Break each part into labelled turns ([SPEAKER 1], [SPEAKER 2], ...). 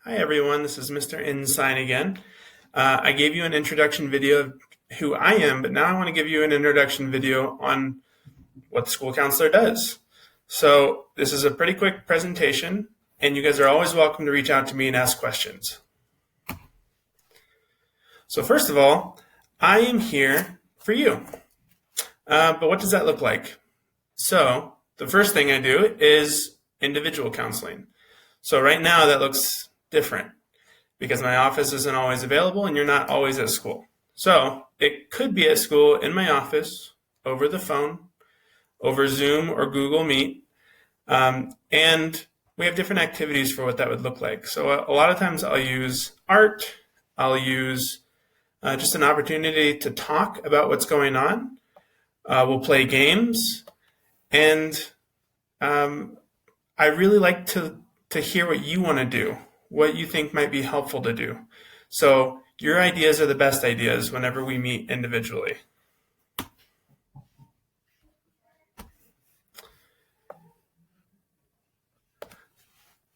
[SPEAKER 1] Hi everyone, this is Mr. Ensign again. I gave you an introduction video of who I am, but now I want to give you an introduction video on what the school counselor does. So this is a pretty quick presentation, and you guys are always welcome to reach out to me and ask questions. So first of all, I am here for you. But what does that look like? So the first thing I do is individual counseling. So right now that looks different because my office isn't always available and you're not always at school. So it could be at school in my office, over the phone, over Zoom or Google Meet. And we have different activities for what that would look like. So a lot of times I'll use art, I'll use just an opportunity to talk about what's going on. We'll play games, and I really like to hear what you want to do, what you think might be helpful to do. So your ideas are the best ideas whenever we meet individually.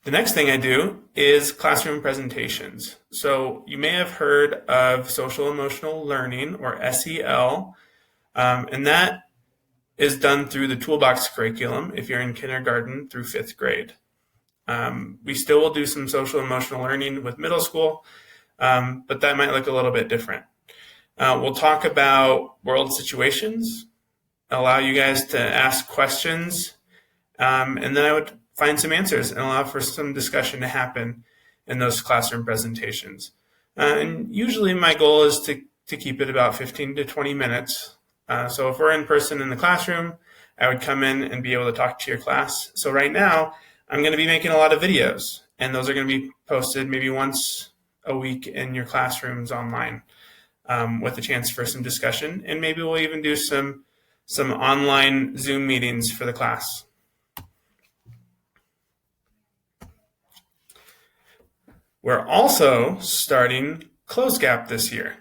[SPEAKER 1] The next thing I do is classroom presentations. So you may have heard of social emotional learning, or SEL, and that is done through the toolbox curriculum if you're in kindergarten through 5th grade. We still will do some social emotional learning with middle school, but that might look a little bit different. We'll talk about world situations, allow you guys to ask questions, and then I would find some answers and allow for some discussion to happen in those classroom presentations. And usually my goal is to keep it about 15 to 20 minutes. So if we're in person in the classroom, I would come in and be able to talk to your class. So right now, I'm going to be making a lot of videos, and those are going to be posted maybe once a week in your classrooms online, with a chance for some discussion, and maybe we'll even do some online Zoom meetings for the class. We're also starting Close Gap this year.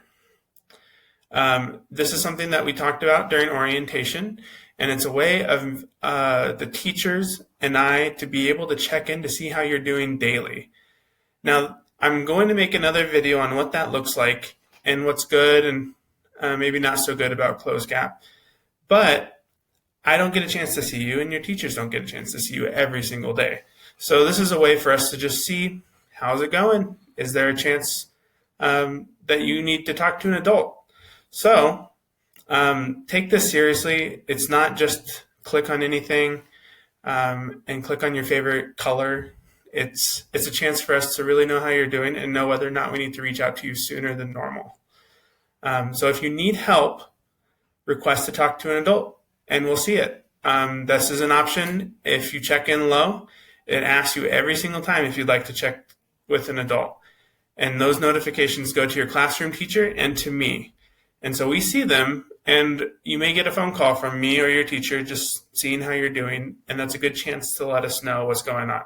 [SPEAKER 1] This is something that we talked about during orientation, and it's a way of the teachers and I to be able to check in to see how you're doing daily. Now, I'm going to make another video on what that looks like and what's good and maybe not so good about Close Gap, but I don't get a chance to see you, and your teachers don't get a chance to see you every single day. So this is a way for us to just see, how's it going? Is there a chance that you need to talk to an adult? So take this seriously. It's not just click on anything and click on your favorite color. It's a chance for us to really know how you're doing and know whether or not we need to reach out to you sooner than normal. So if you need help, request to talk to an adult, and we'll see it. This is an option. If you check in low, it asks you every single time if you'd like to check with an adult. And those notifications go to your classroom teacher and to me. And so we see them, and you may get a phone call from me or your teacher just seeing how you're doing, and that's a good chance to let us know what's going on.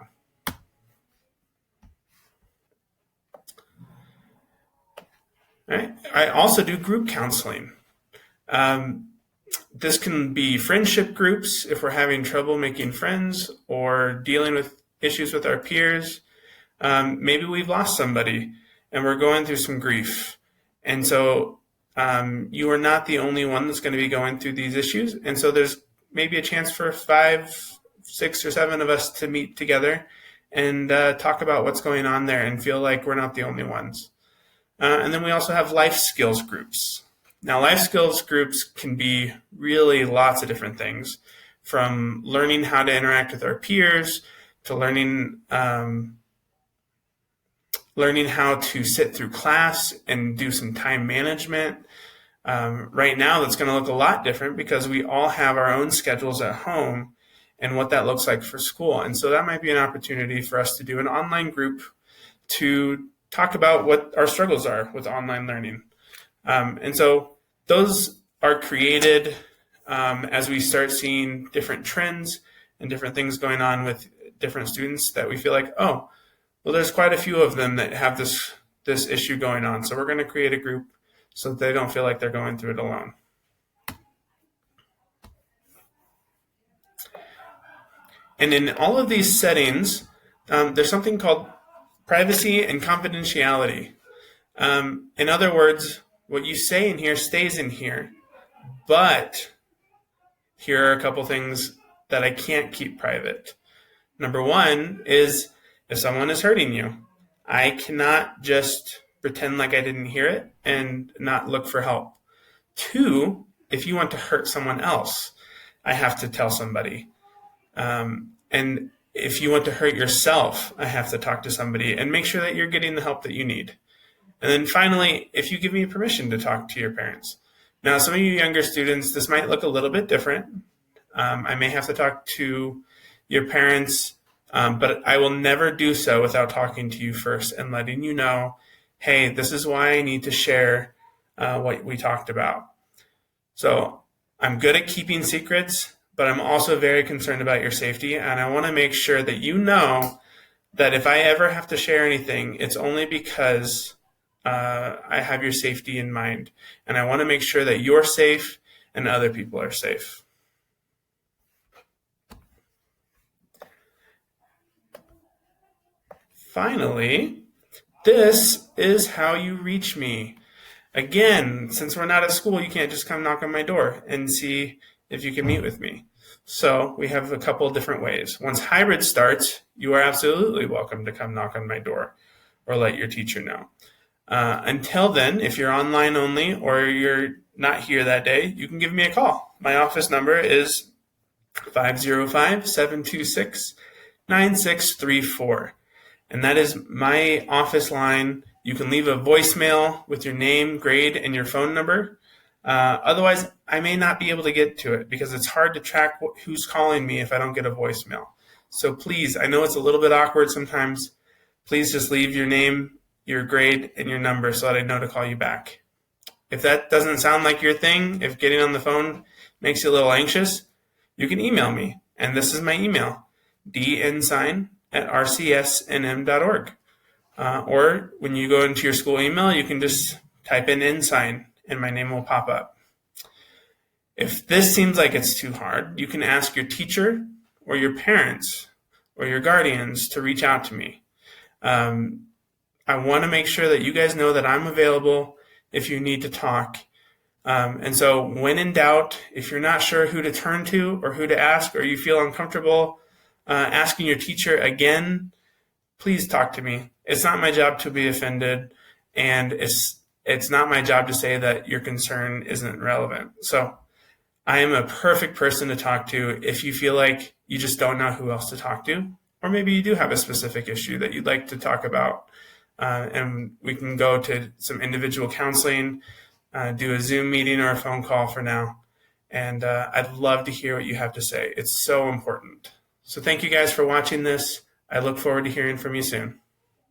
[SPEAKER 1] All right. I also do group counseling. This can be friendship groups if we're having trouble making friends or dealing with issues with our peers. Maybe we've lost somebody and we're going through some grief. And so you are not the only one that's going to be going through these issues. And so there's maybe a chance for 5, 6, or 7 of us to meet together and talk about what's going on there and feel like we're not the only ones. And then we also have life skills groups. Now, life skills groups can be really lots of different things, from learning how to interact with our peers to learning how to sit through class and do some time management. Right now, that's going to look a lot different because we all have our own schedules at home and what that looks like for school. And so that might be an opportunity for us to do an online group to talk about what our struggles are with online learning. And so those are created as we start seeing different trends and different things going on with different students that we feel like, oh, well, there's quite a few of them that have this issue going on. So we're going to create a group so that they don't feel like they're going through it alone. And in all of these settings, there's something called Privacy and confidentiality. In other words, what you say in here stays in here, but here are a couple things that I can't keep private. Number one is if someone is hurting you, I cannot just pretend like I didn't hear it and not look for help. Two, if you want to hurt someone else, I have to tell somebody. And if you want to hurt yourself, I have to talk to somebody and make sure that you're getting the help that you need. And then finally, if you give me permission to talk to your parents. Now, some of you younger students, this might look a little bit different. I may have to talk to your parents, but I will never do so without talking to you first and letting you know, hey, this is why I need to share what we talked about. So I'm good at keeping secrets, but I'm also very concerned about your safety, and I want to make sure that you know that if I ever have to share anything, it's only because I have your safety in mind, and I want to make sure that you're safe and other people are safe. Finally, this is how you reach me. Again, since we're not at school, you can't just come knock on my door and see if you can meet with me. So we have a couple different ways. Once hybrid starts, you are absolutely welcome to come knock on my door or let your teacher know. Until then, if you're online only or you're not here that day, you can give me a call. My office number is 505-726-9634. And that is my office line. You can leave a voicemail with your name, grade, and your phone number. Otherwise, I may not be able to get to it because it's hard to track who's calling me if I don't get a voicemail. So please, I know it's a little bit awkward sometimes. Please just leave your name, your grade, and your number so that I know to call you back. If that doesn't sound like your thing, if getting on the phone makes you a little anxious, you can email me. And this is my email, densign@rcsnm.org. Or when you go into your school email, you can just type in ensign and my name will pop up. If this seems like it's too hard, you can ask your teacher or your parents or your guardians to reach out to me. I want to make sure that you guys know that I'm available if you need to talk. And so when in doubt, if you're not sure who to turn to or who to ask, or you feel uncomfortable asking your teacher again, please talk to me. It's not my job to be offended, and it's not my job to say that your concern isn't relevant. So I am a perfect person to talk to if you feel like you just don't know who else to talk to, or maybe you do have a specific issue that you'd like to talk about. And we can go to some individual counseling, do a Zoom meeting or a phone call for now. And I'd love to hear what you have to say. It's so important. So thank you guys for watching this. I look forward to hearing from you soon.